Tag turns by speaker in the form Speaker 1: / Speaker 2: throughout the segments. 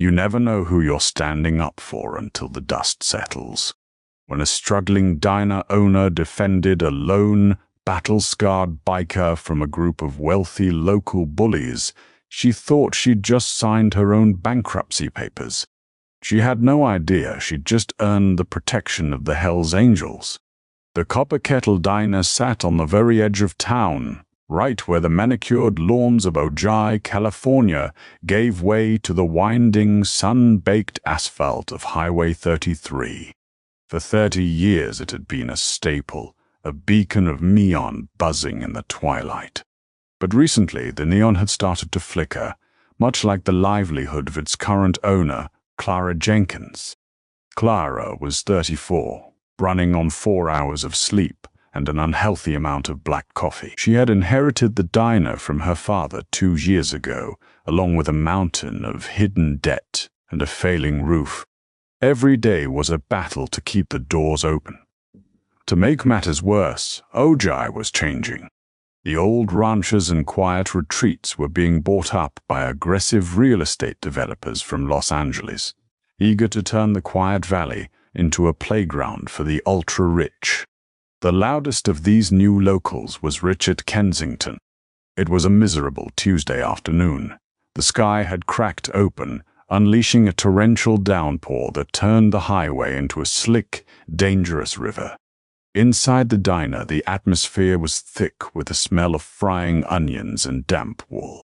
Speaker 1: You never know who you're standing up for until the dust settles. When a struggling diner owner defended a lone, battle-scarred biker from a group of wealthy local bullies, she thought she'd just signed her own bankruptcy papers. She had no idea she'd just earned the protection of the Hells Angels. The Copper Kettle Diner sat on the very edge of town, right where the manicured lawns of Ojai, California, gave way to the winding, sun-baked asphalt of Highway 33. For 30 years it had been a staple, a beacon of neon buzzing in the twilight. But recently the neon had started to flicker, much like the livelihood of its current owner, Clara Jenkins. Clara was 34, running on 4 hours of sleep and an unhealthy amount of black coffee. She had inherited the diner from her father 2 years ago, along with a mountain of hidden debt and a failing roof. Every day was a battle to keep the doors open. To make matters worse, Ojai was changing. The old ranches and quiet retreats were being bought up by aggressive real estate developers from Los Angeles, eager to turn the quiet valley into a playground for the ultra-rich. The loudest of these new locals was Richard Kensington. It was a miserable Tuesday afternoon. The sky had cracked open, unleashing a torrential downpour that turned the highway into a slick, dangerous river. Inside the diner, the atmosphere was thick with the smell of frying onions and damp wool.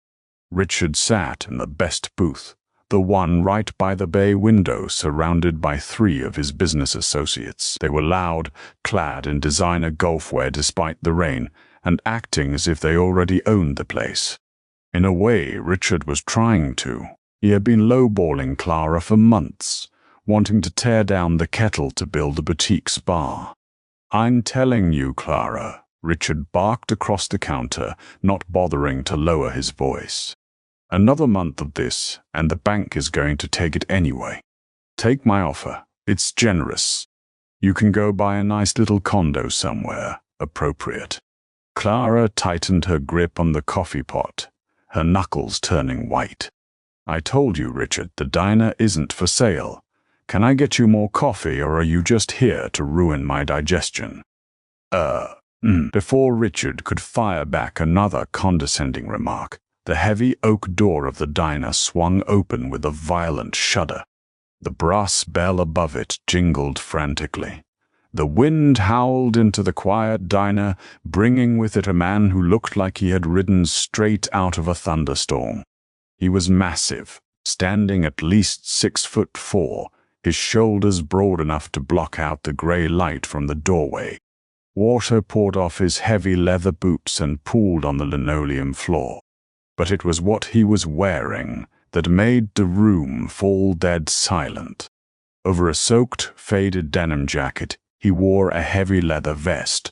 Speaker 1: Richard sat in the best booth, the one right by the bay window, surrounded by 3 of his business associates. They were loud, clad in designer golf wear despite the rain, and acting as if they already owned the place. In a way, Richard was trying to. He had been lowballing Clara for months, wanting to tear down the kettle to build a boutique spa. "I'm telling you, Clara," Richard barked across the counter, not bothering to lower his voice. "Another month of this, and the bank is going to take it anyway. Take my offer. It's generous. You can go buy a nice little condo somewhere, appropriate." Clara tightened her grip on the coffee pot, her knuckles turning white. "I told you, Richard, the diner isn't for sale. Can I get you more coffee, or are you just here to ruin my digestion?" Before Richard could fire back another condescending remark, the heavy oak door of the diner swung open with a violent shudder. The brass bell above it jingled frantically. The wind howled into the quiet diner, bringing with it a man who looked like he had ridden straight out of a thunderstorm. He was massive, standing at least 6'4", his shoulders broad enough to block out the gray light from the doorway. Water poured off his heavy leather boots and pooled on the linoleum floor. But it was what he was wearing that made the room fall dead silent. Over a soaked, faded denim jacket, he wore a heavy leather vest.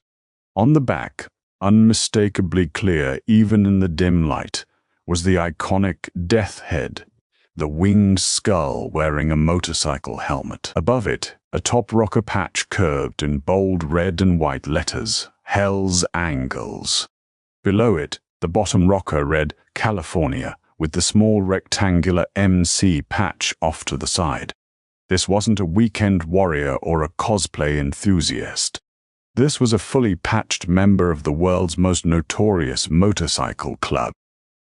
Speaker 1: On the back, unmistakably clear even in the dim light, was the iconic death head, the winged skull wearing a motorcycle helmet. Above it, a top rocker patch curved in bold red and white letters, Hell's Angles. Below it, the bottom rocker read California, with the small rectangular MC patch off to the side. This wasn't a weekend warrior or a cosplay enthusiast. This was a fully patched member of the world's most notorious motorcycle club.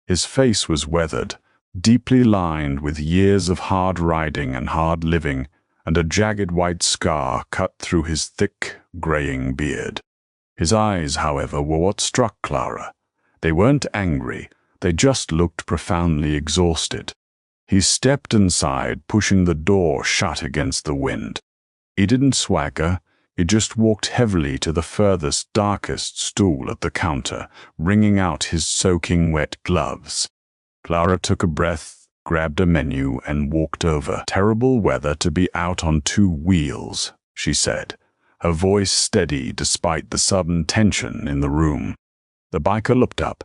Speaker 1: His face was weathered, deeply lined with years of hard riding and hard living, and a jagged white scar cut through his thick, graying beard. His eyes, however, were what struck Clara. They weren't angry, they just looked profoundly exhausted. He stepped inside, pushing the door shut against the wind. He didn't swagger, he just walked heavily to the furthest, darkest stool at the counter, wringing out his soaking wet gloves. Clara took a breath, grabbed a menu, and walked over. "Terrible weather to be out on 2 wheels, she said, her voice steady despite the sudden tension in the room. The biker looked up.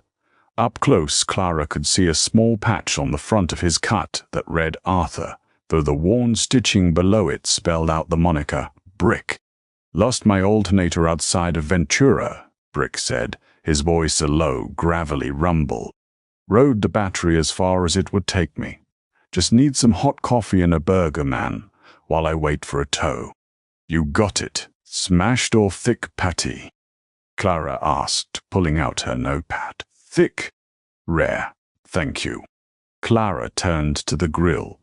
Speaker 1: Up close, Clara could see a small patch on the front of his cut that read Arthur, though the worn stitching below it spelled out the moniker Brick. "Lost my alternator outside of Ventura," Brick said, his voice a low, gravelly rumble. "Rode the battery as far as it would take me. Just need some hot coffee and a burger, man, while I wait for a tow. You got it. Smashed or thick patty? Clara asked, pulling out her notepad. Thick. Rare. Thank you. Clara turned to the grill,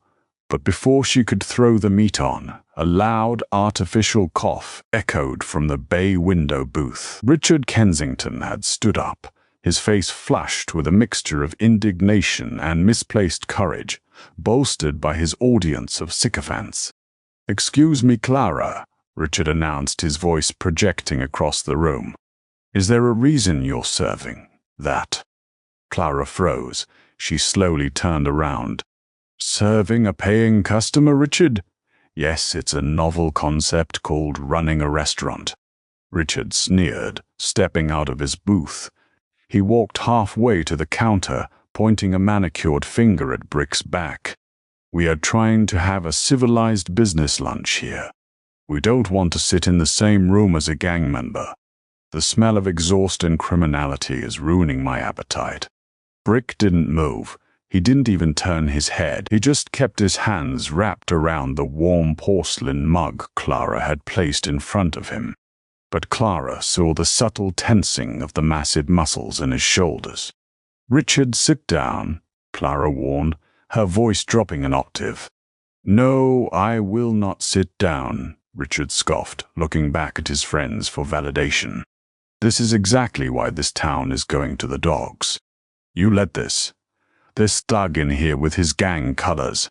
Speaker 1: but before she could throw the meat on, a loud, artificial cough echoed from the bay window booth. Richard Kensington had stood up, his face flushed with a mixture of indignation and misplaced courage, bolstered by his audience of sycophants. "Excuse me, Clara," Richard announced, his voice projecting across the room. "Is there a reason you're serving that?" Clara froze. She slowly turned around. "Serving a paying customer, Richard? Yes, it's a novel concept called running a restaurant." Richard sneered, stepping out of his booth. He walked halfway to the counter, pointing a manicured finger at Brick's back. "We are trying to have a civilized business lunch here. We don't want to sit in the same room as a gang member. The smell of exhaust and criminality is ruining my appetite." Brick didn't move. He didn't even turn his head. He just kept his hands wrapped around the warm porcelain mug Clara had placed in front of him. But Clara saw the subtle tensing of the massive muscles in his shoulders. "Richard, sit down," Clara warned, her voice dropping an octave. "No, I will not sit down," Richard scoffed, looking back at his friends for validation. "This is exactly why this town is going to the dogs. You led this thug in here with his gang colors.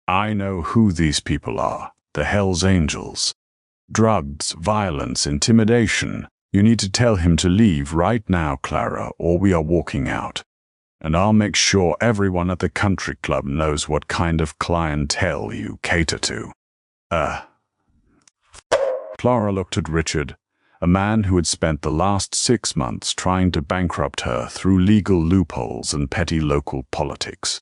Speaker 1: I know who these people are, the Hells Angels. Drugs, violence, intimidation. You need to tell him to leave right now, Clara, or we are walking out. And I'll make sure everyone at the country club knows what kind of clientele you cater to." Clara looked at Richard, a man who had spent the last 6 months trying to bankrupt her through legal loopholes and petty local politics.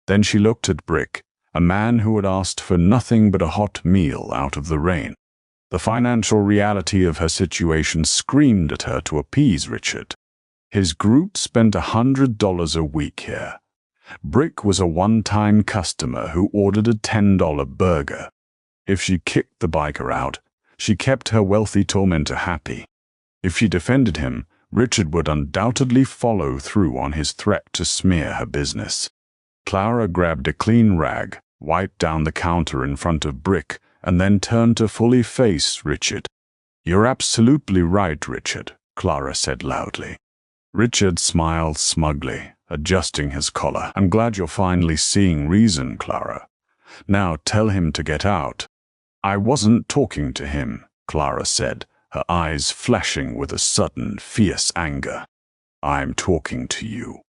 Speaker 1: Then she looked at Brick, a man who had asked for nothing but a hot meal out of the rain. The financial reality of her situation screamed at her to appease Richard. His group spent $100 a week here. Brick was a one-time customer who ordered a $10 burger. If she kicked the biker out, she kept her wealthy tormentor happy. If she defended him, Richard would undoubtedly follow through on his threat to smear her business. Clara grabbed a clean rag, wiped down the counter in front of Brick, and then turned to fully face Richard. "You're absolutely right, Richard," Clara said loudly. Richard smiled smugly, adjusting his collar. "I'm glad you're finally seeing reason, Clara. Now tell him to get out." "I wasn't talking to him," Clara said, her eyes flashing with a sudden, fierce anger. "I'm talking to you.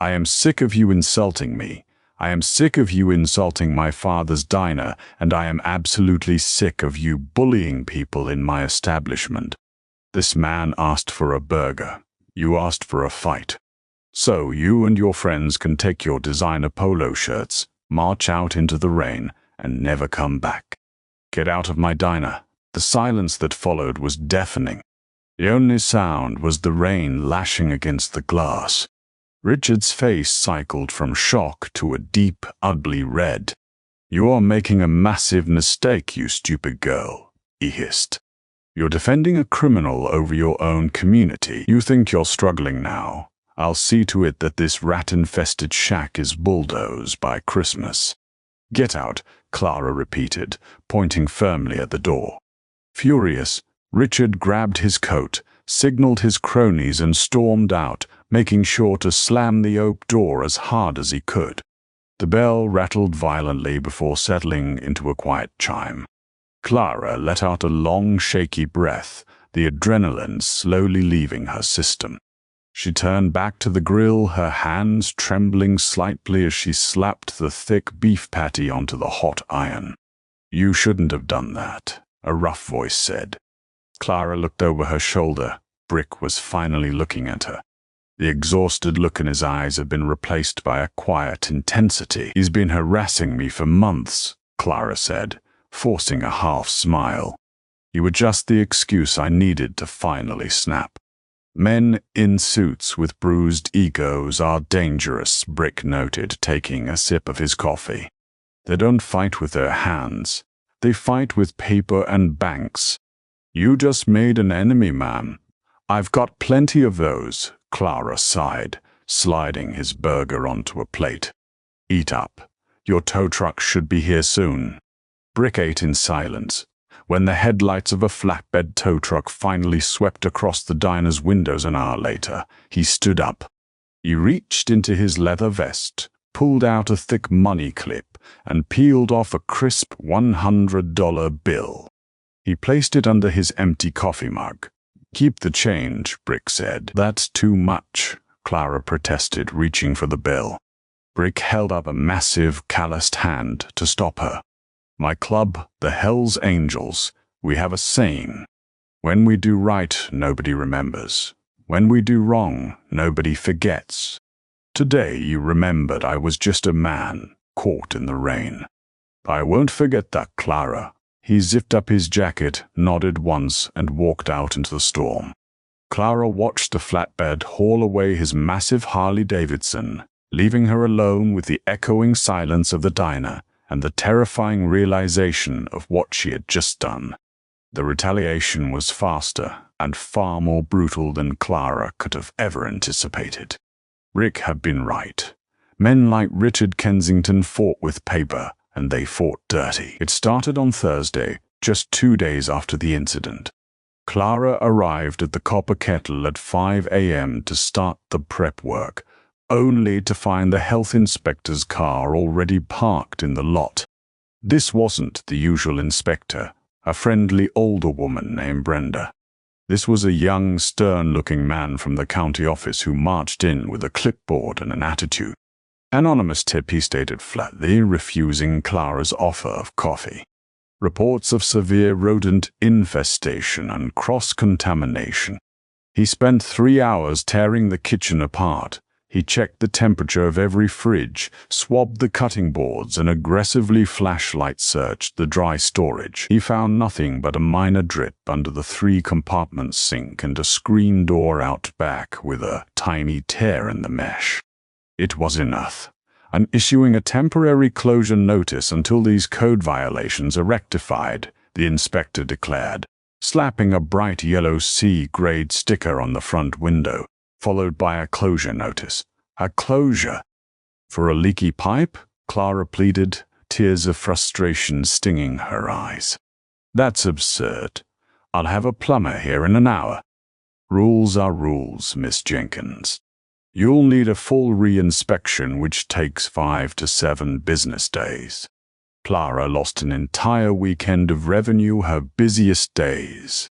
Speaker 1: I am sick of you insulting me. I am sick of you insulting my father's diner, and I am absolutely sick of you bullying people in my establishment. This man asked for a burger. You asked for a fight. So you and your friends can take your designer polo shirts, march out into the rain, and never come back. Get out of my diner." The silence that followed was deafening. The only sound was the rain lashing against the glass. Richard's face cycled from shock to a deep, ugly red. "You are making a massive mistake, you stupid girl," he hissed. "You're defending a criminal over your own community. You think you're struggling now. I'll see to it that this rat-infested shack is bulldozed by Christmas." "Get out," Clara repeated, pointing firmly at the door. Furious, Richard grabbed his coat, signaled his cronies and stormed out, making sure to slam the oak door as hard as he could. The bell rattled violently before settling into a quiet chime. Clara let out a long, shaky breath, the adrenaline slowly leaving her system. She turned back to the grill, her hands trembling slightly as she slapped the thick beef patty onto the hot iron. "You shouldn't have done that," a rough voice said. Clara looked over her shoulder. Brick was finally looking at her. The exhausted look in his eyes had been replaced by a quiet intensity. "He's been harassing me for months," Clara said, forcing a half smile. "You were just the excuse I needed to finally snap." "Men in suits with bruised egos are dangerous," Brick noted, taking a sip of his coffee. They don't fight with their hands. They fight with paper and banks. You just made an enemy, ma'am. I've got plenty of those, Clara sighed, sliding his burger onto a plate. Eat up. Your tow truck should be here soon. Brick ate in silence. When the headlights of a flatbed tow truck finally swept across the diner's windows an hour later, he stood up. He reached into his leather vest, pulled out a thick money clip, and peeled off a crisp $100 bill. He placed it under his empty coffee mug. "Keep the change," Brick said. "That's too much," Clara protested, reaching for the bill. Brick held up a massive, calloused hand to stop her. "My club, the Hells Angels, we have a saying. When we do right, nobody remembers. When we do wrong, nobody forgets. Today you remembered I was just a man, caught in the rain. I won't forget that, Clara." He zipped up his jacket, nodded once, and walked out into the storm. Clara watched the flatbed haul away his massive Harley-Davidson, leaving her alone with the echoing silence of the diner and the terrifying realization of what she had just done. The retaliation was faster and far more brutal than Clara could have ever anticipated. Rick had been right. Men like Richard Kensington fought with paper, and they fought dirty. It started on Thursday, just 2 days after the incident. Clara arrived at the Copper Kettle at 5 a.m. to start the prep work, only to find the health inspector's car already parked in the lot. This wasn't the usual inspector, a friendly older woman named Brenda. This was a young, stern-looking man from the county office who marched in with a clipboard and an attitude. "Anonymous tip," he stated flatly, refusing Clara's offer of coffee. "Reports of severe rodent infestation and cross-contamination." He spent 3 hours tearing the kitchen apart. He checked the temperature of every fridge, swabbed the cutting boards, and aggressively flashlight searched the dry storage. He found nothing but a minor drip under the 3-compartment sink and a screen door out back with a tiny tear in the mesh. It was enough. "I'm issuing a temporary closure notice until these code violations are rectified," the inspector declared, slapping a bright yellow C-grade sticker on the front window, followed by a closure notice. "A closure? For a leaky pipe?" Clara pleaded, tears of frustration stinging her eyes. "That's absurd. I'll have a plumber here in an hour." "Rules are rules, Miss Jenkins. You'll need a full re-inspection, which takes 5 to 7 business days." Clara lost an entire weekend of revenue, her busiest days.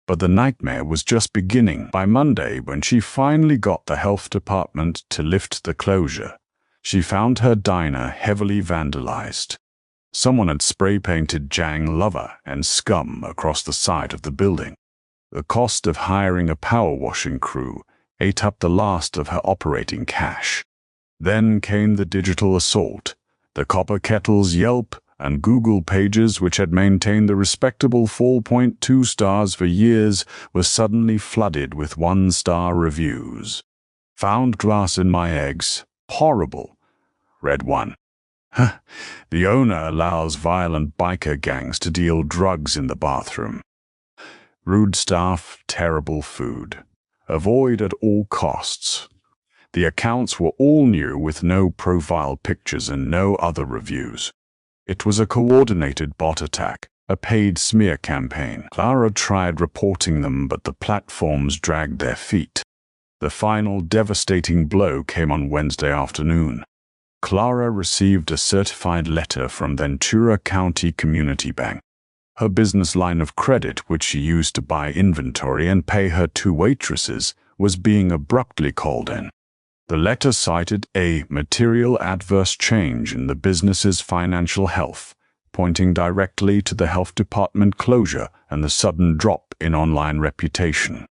Speaker 1: But the nightmare was just beginning. By Monday, when she finally got the health department to lift the closure, she found her diner heavily vandalized. Someone had spray-painted "Jang Lover" and "Scum" across the side of the building. The cost of hiring a power washing crew ate up the last of her operating cash. Then came the digital assault. The Copper Kettle's Yelp and Google pages, which had maintained the respectable 4.2 stars for years, were suddenly flooded with 1-star reviews. "Found glass in my eggs. Horrible," read one. "The owner allows violent biker gangs to deal drugs in the bathroom. Rude staff, terrible food. Avoid at all costs." The accounts were all new, with no profile pictures and no other reviews. It was a coordinated bot attack, a paid smear campaign. Clara tried reporting them, but the platforms dragged their feet. The final devastating blow came on Wednesday afternoon. Clara received a certified letter from Ventura County Community Bank. Her business line of credit, which she used to buy inventory and pay her 2 waitresses, was being abruptly called in. The letter cited a material adverse change in the business's financial health, pointing directly to the health department closure and the sudden drop in online reputation.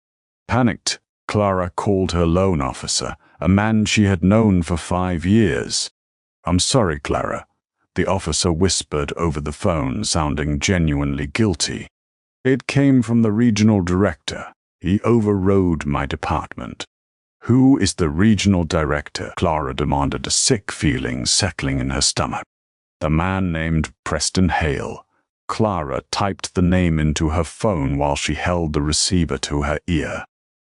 Speaker 1: Panicked, Clara called her loan officer, a man she had known for 5 years. "I'm sorry, Clara," the officer whispered over the phone, sounding genuinely guilty. "It came from the regional director. He overrode my department." "Who is the regional director?" Clara demanded, a sick feeling settling in her stomach. The man named Preston Hale. Clara typed the name into her phone while she held the receiver to her ear.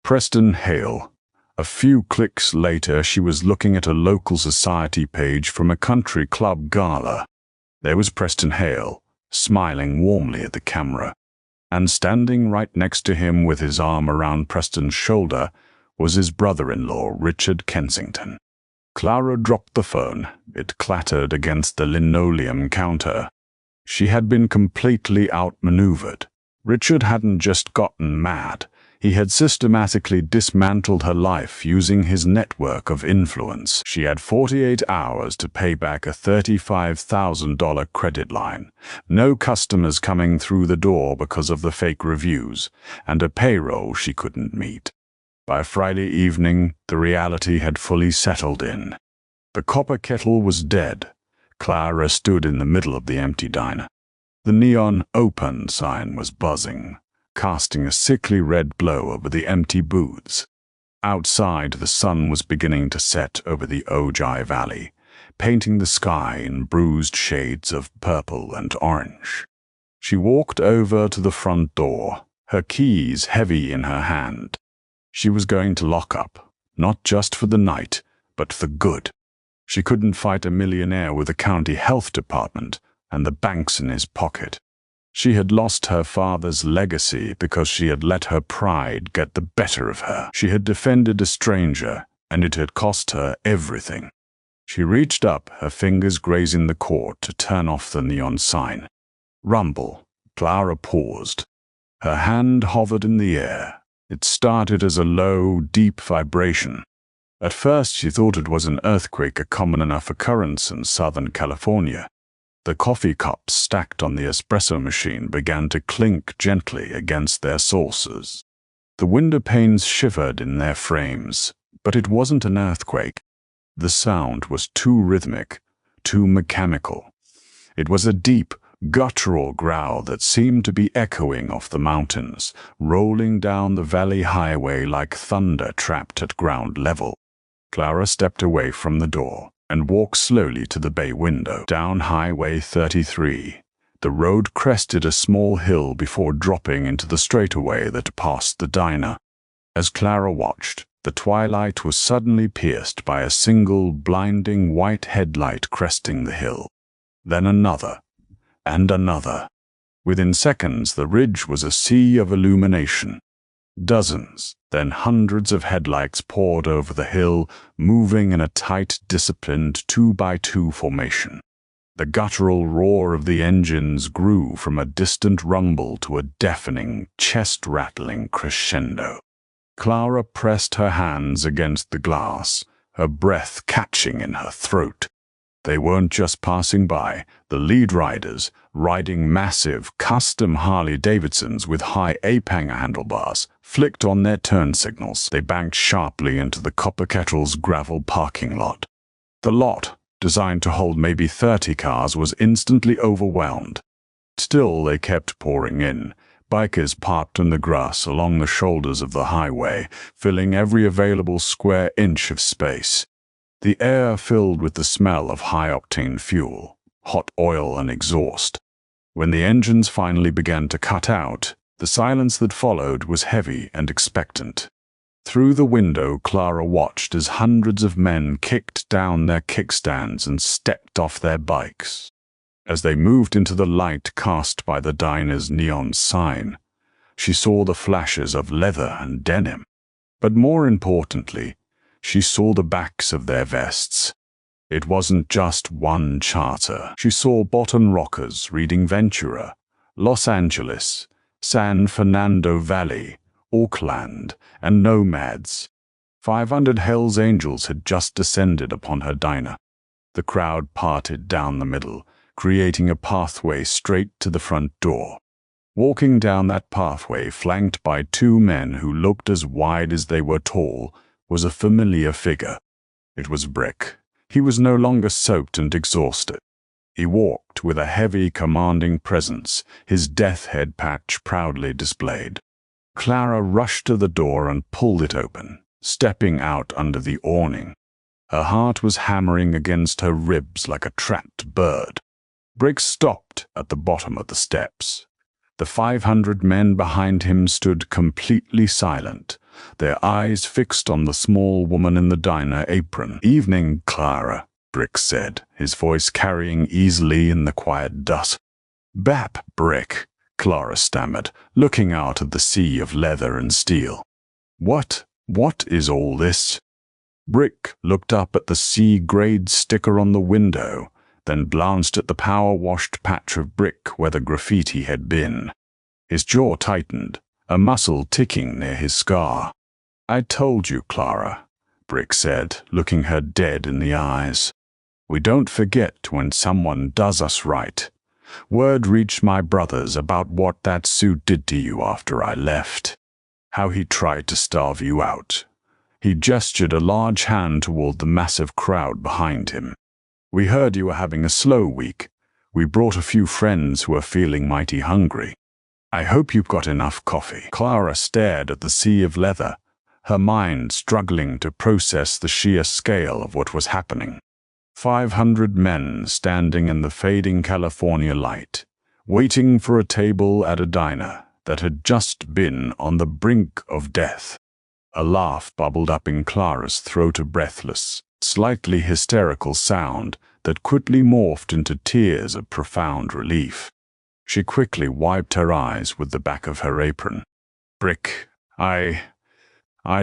Speaker 1: Preston Hale. A few clicks later, she was looking at a local society page from a country club gala. There was Preston Hale, smiling warmly at the camera. And standing right next to him with his arm around Preston's shoulder was his brother-in-law, Richard Kensington. Clara dropped the phone. It clattered against the linoleum counter. She had been completely outmaneuvered. Richard hadn't just gotten mad. He had systematically dismantled her life using his network of influence. She had 48 hours to pay back a $35,000 credit line, no customers coming through the door because of the fake reviews, and a payroll she couldn't meet. By Friday evening, the reality had fully settled in. The copper kettle was dead. Clara stood in the middle of the empty diner. The neon "Open" sign was buzzing, casting a sickly red glow over the empty booths. Outside, the sun was beginning to set over the Ojai Valley, painting the sky in bruised shades of purple and orange. She walked over to the front door, her keys heavy in her hand. She was going to lock up, not just for the night, but for good. She couldn't fight a millionaire with a county health department and the banks in his pocket. She had lost her father's legacy because she had let her pride get the better of her. She had defended a stranger, and it had cost her everything. She reached up, her fingers grazing the cord, to turn off the neon sign. Rumble. Clara paused. Her hand hovered in the air. It started as a low, deep vibration. At first she thought it was an earthquake, a common enough occurrence in Southern California. The coffee cups stacked on the espresso machine began to clink gently against their saucers. The window panes shivered in their frames, but it wasn't an earthquake. The sound was too rhythmic, too mechanical. It was a deep, guttural growl that seemed to be echoing off the mountains, rolling down the valley highway like thunder trapped at ground level. Clara stepped away from the door and walked slowly to the bay window. Down Highway 33, the road crested a small hill before dropping into the straightaway that passed the diner. As Clara watched, the twilight was suddenly pierced by a single, blinding white headlight cresting the hill. Then another, and another. Within seconds, the ridge was a sea of illumination. Dozens, then hundreds of headlights poured over the hill, moving in a tight, disciplined 2x2 formation. The guttural roar of the engines grew from a distant rumble to a deafening, chest-rattling crescendo. Clara pressed her hands against the glass, her breath catching in her throat. They weren't just passing by. The lead riders, riding massive, custom Harley-Davidsons with high ape-hanger handlebars, flicked on their turn signals. They banked sharply into the Copper Kettle's gravel parking lot. The lot, designed to hold maybe 30 cars, was instantly overwhelmed. Still, they kept pouring in. Bikers parked in the grass along the shoulders of the highway, filling every available square inch of space. The air filled with the smell of high-octane fuel, hot oil and exhaust. When the engines finally began to cut out, the silence that followed was heavy and expectant. Through the window, Clara watched as hundreds of men kicked down their kickstands and stepped off their bikes. As they moved into the light cast by the diner's neon sign, she saw the flashes of leather and denim. But more importantly, she saw the backs of their vests. It wasn't just one charter. She saw bottom rockers reading Ventura, Los Angeles, San Fernando Valley, Auckland, and nomads. 500 Hells Angels had just descended upon her diner. The crowd parted down the middle, creating a pathway straight to the front door. Walking down that pathway, flanked by two men who looked as wide as they were tall, was a familiar figure. It was Brick. He was no longer soaked and exhausted. He walked with a heavy, commanding presence, his death head patch proudly displayed. Clara rushed to the door and pulled it open, stepping out under the awning. Her heart was hammering against her ribs like a trapped bird. Brick stopped at the bottom of the steps. The 500 men behind him stood completely silent, their eyes fixed on the small woman in the diner apron. "Evening, Clara," Brick said, his voice carrying easily in the quiet dusk. "Bap, Brick," Clara stammered, looking out at the sea of leather and steel. What is all this?" Brick looked up at the C-grade sticker on the window, then glanced at the power-washed patch of brick where the graffiti had been. His jaw tightened, a muscle ticking near his scar. "I told you, Clara," Brick said, looking her dead in the eyes. "We don't forget when someone does us right. Word reached my brothers about what that suit did to you after I left. How he tried to starve you out." He gestured a large hand toward the massive crowd behind him. "We heard you were having a slow week. We brought a few friends who are feeling mighty hungry. I hope you've got enough coffee." Clara stared at the sea of leather, her mind struggling to process the sheer scale of what was happening. 500 men standing in the fading California light, waiting for a table at a diner that had just been on the brink of death. A laugh bubbled up in Clara's throat, a breathless, slightly hysterical sound that quickly morphed into tears of profound relief. She quickly wiped her eyes with the back of her apron. "Brick, I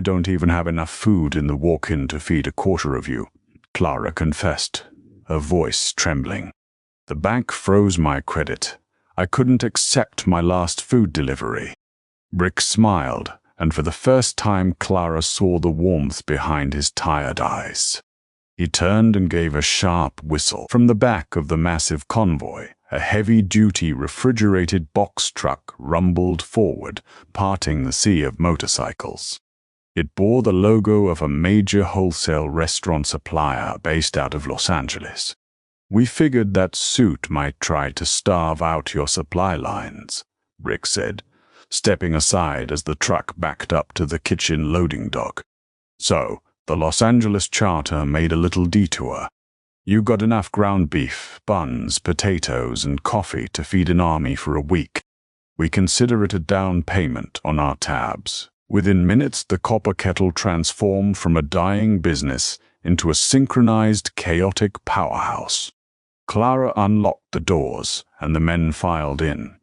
Speaker 1: don't even have enough food in the walk-in to feed a quarter of you," Clara confessed, her voice trembling. "The bank froze my credit. I couldn't accept my last food delivery." Brick smiled, and for the first time Clara saw the warmth behind his tired eyes. He turned and gave a sharp whistle. From the back of the massive convoy, a heavy-duty refrigerated box truck rumbled forward, parting the sea of motorcycles. It bore the logo of a major wholesale restaurant supplier based out of Los Angeles. "We figured that suit might try to starve out your supply lines," Brick said, stepping aside as the truck backed up to the kitchen loading dock. "So, the Los Angeles charter made a little detour. You got enough ground beef, buns, potatoes, and coffee to feed an army for a week. We consider it a down payment on our tabs." Within minutes, the copper kettle transformed from a dying business into a synchronized, chaotic powerhouse. Clara unlocked the doors, and the men filed in.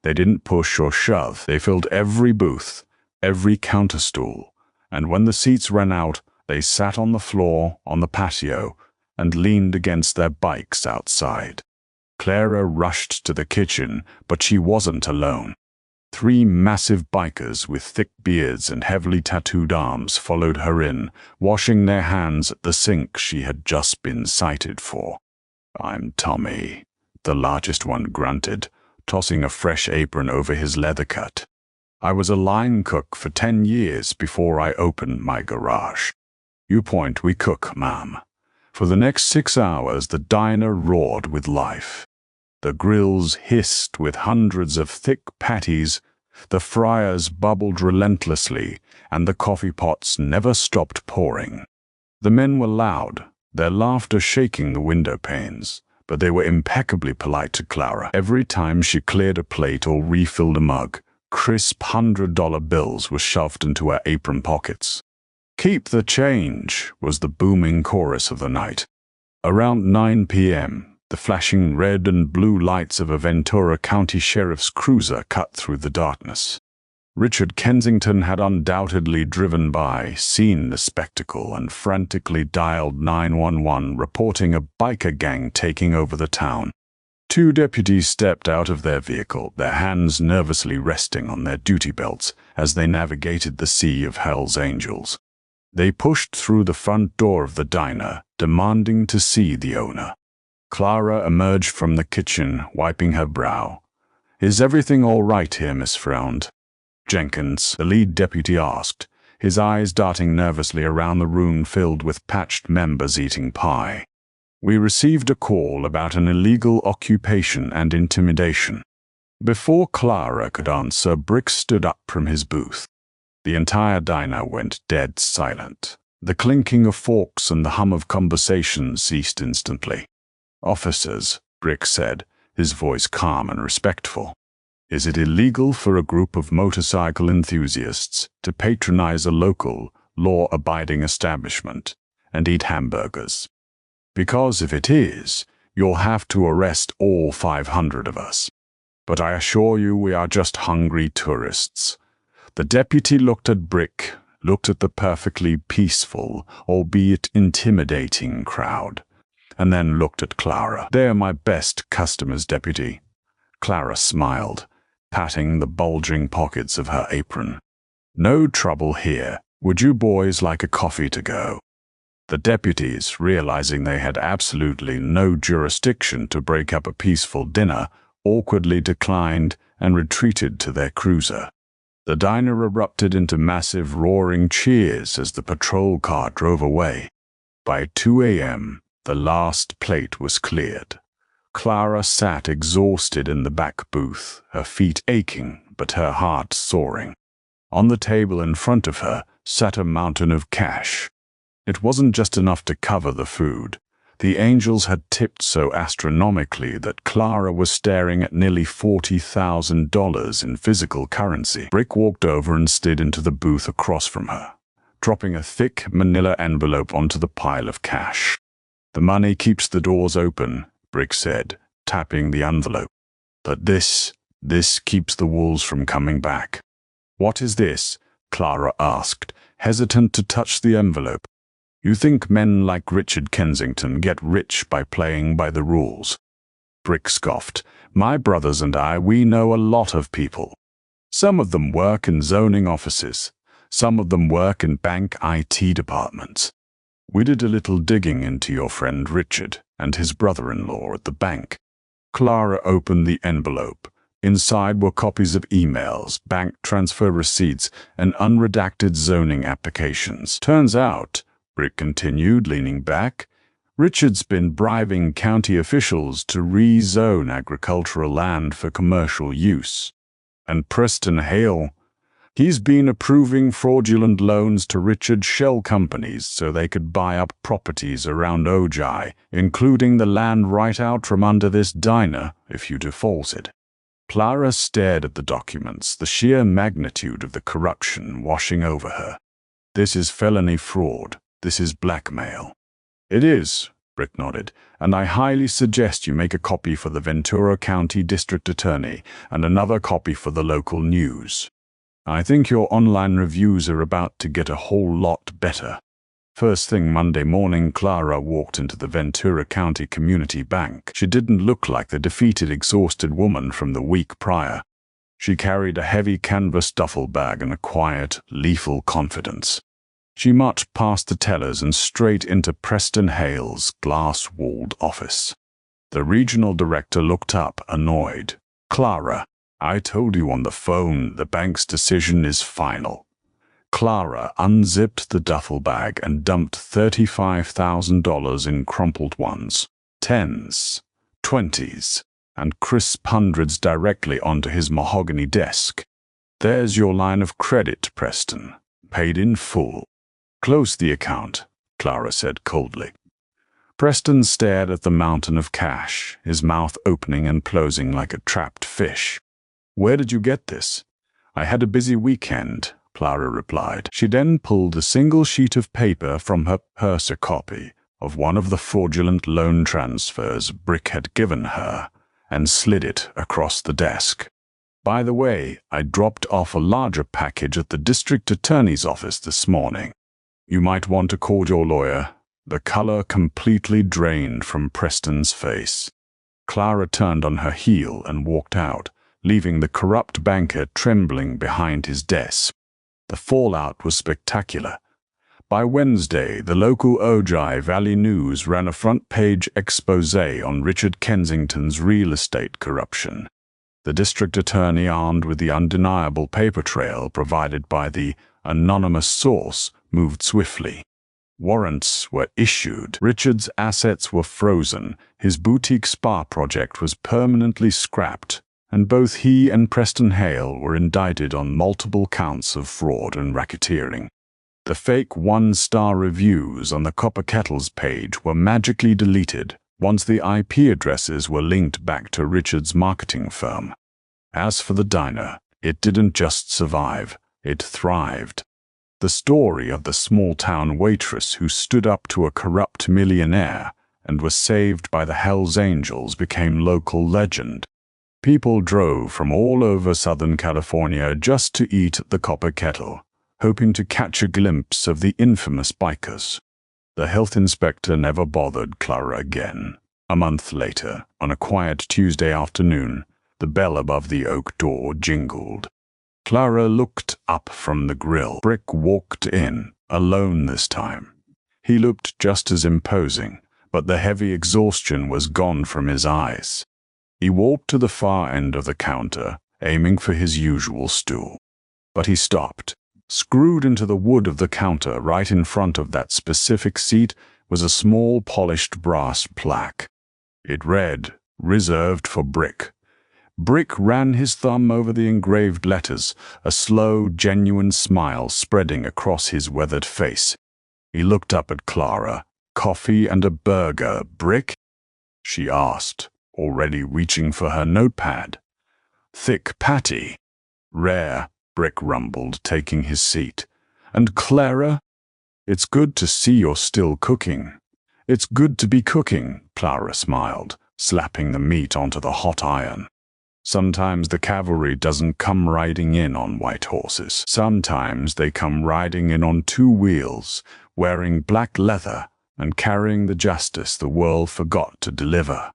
Speaker 1: They didn't push or shove. They filled every booth, every counter stool, and when the seats ran out, they sat on the floor, on the patio, and leaned against their bikes outside. Clara rushed to the kitchen, but she wasn't alone. 3 massive bikers with thick beards and heavily tattooed arms followed her in, washing their hands at the sink she had just been cited for. "I'm Tommy," the largest one grunted, tossing a fresh apron over his leather cut. "I was a line cook for 10 years before I opened my garage." "You point, we cook, ma'am." For the next 6 hours, the diner roared with life. The grills hissed with hundreds of thick patties, the fryers bubbled relentlessly, and the coffee pots never stopped pouring. The men were loud, their laughter shaking the window panes, but they were impeccably polite to Clara. Every time she cleared a plate or refilled a mug, crisp $100 bills were shoved into her apron pockets. "Keep the change," was the booming chorus of the night. Around 9 p.m., the flashing red and blue lights of a Ventura County Sheriff's cruiser cut through the darkness. Richard Kensington had undoubtedly driven by, seen the spectacle, and frantically dialed 911, reporting a biker gang taking over the town. 2 deputies stepped out of their vehicle, their hands nervously resting on their duty belts as they navigated the sea of Hell's Angels. They pushed through the front door of the diner, demanding to see the owner. Clara emerged from the kitchen, wiping her brow. "Is everything all right here, Miss Fround?" Jenkins, the lead deputy, asked, his eyes darting nervously around the room filled with patched members eating pie. "We received a call about an illegal occupation and intimidation." Before Clara could answer, Brick stood up from his booth. The entire diner went dead silent. The clinking of forks and the hum of conversation ceased instantly. "Officers," Brick said, his voice calm and respectful. "Is it illegal for a group of motorcycle enthusiasts to patronize a local, law-abiding establishment and eat hamburgers? Because if it is, you'll have to arrest all 500 of us. But I assure you we are just hungry tourists." The deputy looked at Brick, looked at the perfectly peaceful, albeit intimidating crowd, and then looked at Clara. "They're my best customers, deputy." Clara smiled, patting the bulging pockets of her apron. "No trouble here. Would you boys like a coffee to go?" The deputies, realizing they had absolutely no jurisdiction to break up a peaceful dinner, awkwardly declined and retreated to their cruiser. The diner erupted into massive roaring cheers as the patrol car drove away. By 2 a.m., the last plate was cleared. Clara sat exhausted in the back booth, her feet aching but her heart soaring. On the table in front of her sat a mountain of cash. It wasn't just enough to cover the food. The angels had tipped so astronomically that Clara was staring at nearly $40,000 in physical currency. Brick walked over and slid into the booth across from her, dropping a thick manila envelope onto the pile of cash. "The money keeps the doors open," Brick said, tapping the envelope. "But this keeps the wolves from coming back." "What is this?" Clara asked, hesitant to touch the envelope. "You think men like Richard Kensington get rich by playing by the rules?" Brick scoffed. "My brothers and we know a lot of people. Some of them work in zoning offices. Some of them work in bank IT departments. We did a little digging into your friend Richard and his brother-in-law at the bank." Clara opened the envelope. Inside were copies of emails, bank transfer receipts, and unredacted zoning applications. "Turns out," Brick continued, leaning back, "Richard's been bribing county officials to rezone agricultural land for commercial use. And Preston Hale, he's been approving fraudulent loans to Richard's shell companies so they could buy up properties around Ojai, including the land right out from under this diner if you defaulted." Clara stared at the documents, the sheer magnitude of the corruption washing over her. "This is felony fraud. This is blackmail." "It is," Brick nodded, "and I highly suggest you make a copy for the Ventura County District Attorney and another copy for the local news. I think your online reviews are about to get a whole lot better." First thing Monday morning, Clara walked into the Ventura County Community Bank. She didn't look like the defeated, exhausted woman from the week prior. She carried a heavy canvas duffel bag and a quiet, lethal confidence. She marched past the tellers and straight into Preston Hale's glass-walled office. The regional director looked up, annoyed. "Clara, I told you on the phone the bank's decision is final." Clara unzipped the duffel bag and dumped $35,000 in crumpled ones, tens, 20s, and crisp hundreds directly onto his mahogany desk. "There's your line of credit, Preston. Paid in full." "Close the account," Clara said coldly. Preston stared at the mountain of cash, his mouth opening and closing like a trapped fish. "Where did you get this?" "I had a busy weekend," Clara replied. She then pulled a single sheet of paper from her purse, a copy of one of the fraudulent loan transfers Brick had given her, and slid it across the desk. "By the way, I dropped off a larger package at the district attorney's office this morning. You might want to call your lawyer." The color completely drained from Preston's face. Clara turned on her heel and walked out, leaving the corrupt banker trembling behind his desk. The fallout was spectacular. By Wednesday, the local Ojai Valley News ran a front-page exposé on Richard Kensington's real estate corruption. The district attorney, armed with the undeniable paper trail provided by the anonymous source, moved swiftly. Warrants were issued. Richard's assets were frozen. His boutique spa project was permanently scrapped, and both he and Preston Hale were indicted on multiple counts of fraud and racketeering. The fake one-star reviews on the Copper Kettles page were magically deleted, once the IP addresses were linked back to Richard's marketing firm. As for the diner, it didn't just survive, it thrived. The story of the small-town waitress who stood up to a corrupt millionaire and was saved by the Hells Angels became local legend. People drove from all over Southern California just to eat at the Copper Kettle, hoping to catch a glimpse of the infamous bikers. The health inspector never bothered Clara again. A month later, on a quiet Tuesday afternoon, the bell above the oak door jingled. Clara looked up from the grill. Brick walked in, alone this time. He looked just as imposing, but the heavy exhaustion was gone from his eyes. He walked to the far end of the counter, aiming for his usual stool. But he stopped. Screwed into the wood of the counter right in front of that specific seat was a small polished brass plaque. It read, "Reserved for Brick." Brick ran his thumb over the engraved letters, a slow, genuine smile spreading across his weathered face. He looked up at Clara. "Coffee and a burger, Brick?" she asked, already reaching for her notepad. "Thick patty." "Rare," Brick rumbled, taking his seat. "And Clara?" "It's good to see you're still cooking." "It's good to be cooking," Clara smiled, slapping the meat onto the hot iron. Sometimes the cavalry doesn't come riding in on white horses. Sometimes they come riding in on two wheels, wearing black leather and carrying the justice the world forgot to deliver.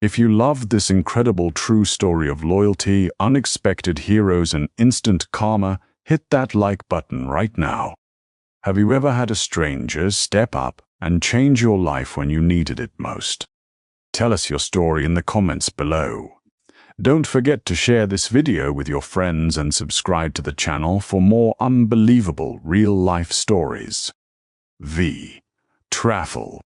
Speaker 1: If you loved this incredible true story of loyalty, unexpected heroes, and instant karma, hit that like button right now. Have you ever had a stranger step up and change your life when you needed it most? Tell us your story in the comments below. Don't forget to share this video with your friends and subscribe to the channel for more unbelievable real-life stories. Travel.